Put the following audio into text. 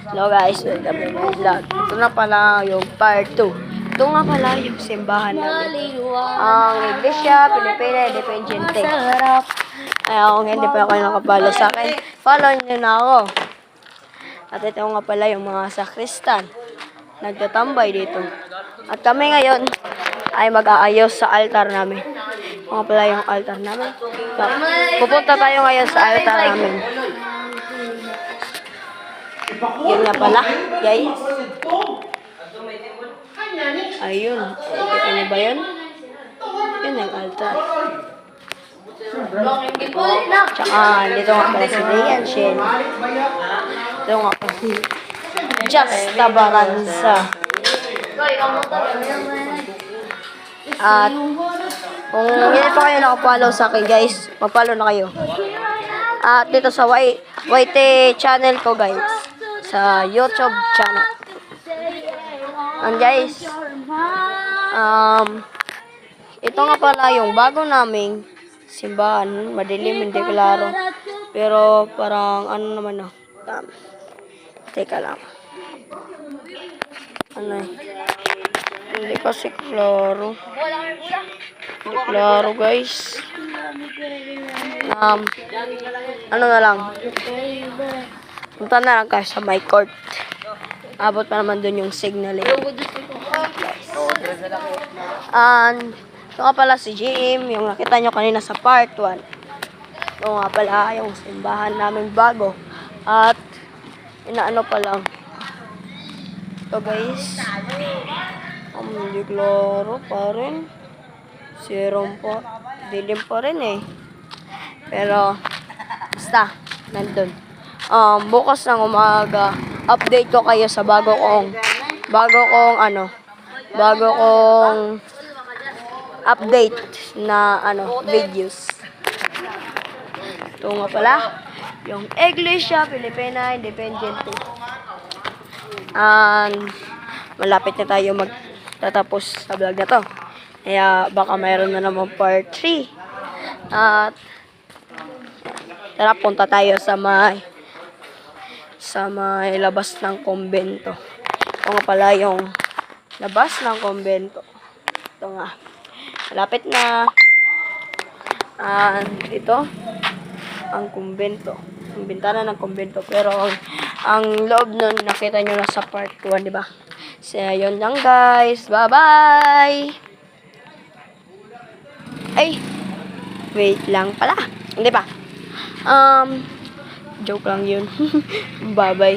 Hello guys, welcome to my vlog. Ito na pala yung part 2. Ito nga pala yung simbahan namin. Ang Iglesia Pilipina Independiente. Ay, kung hindi pa kayo nakapalo sa akin, follow nyo na ako. At ito nga pala yung mga sakristan. Nagtatambay dito. At kami ngayon ay mag-aayos sa altar namin. Ito nga pala yung altar namin. Pupunta tayo ngayon sa altar namin. Yun nga pala, guys. Ayun. Kita niyo ba yun? Yun ang altar. Tsaka, dito nga pala si Rian Shen. Dito nga pala si Justa Baranza. At, kung hindi pa kayo nakapollow sa akin, guys, mag-follow na kayo. At dito sa YT channel ko, guys. Sa YouTube channel. And guys, ito nga pala yung bago naming simbahan. Madilim, hindi klaro. Pero parang ano naman na. Teka lang. Ano eh. Hindi kasi klaro. Hindi klaro guys. Ano na lang. Punta na lang kayo sa my court. Abot pa naman dun yung signal eh. And ito nga pala si Jim, yung nakita nyo kanina sa part 1. Ito nga pala yung simbahan namin bago. At inaano pa lang. Ito guys. Hindi klaro pa rin. Serum po. Dilim pa rin eh. Pero basta, nandun. Bukas ng umaga, update ko kayo sa bago kong update na videos. Ito nga pala yung Iglesia Pilipina Independiente. And malapit na tayo magtatapos sa vlog na to. Kaya baka mayroon na naman part 3. At tara, punta tayo sa may labas ng kumbento. Ito nga pala yung labas ng kumbento. Ito nga. Malapit na. Ito ang kumbento. Ang bintana ng kumbento. Pero ang loob nun, nakita nyo na sa part 1, di ba? So, yun lang guys. Bye-bye! Ay! Wait lang pala. Hindi pa. Joke lang yun. Bye-bye.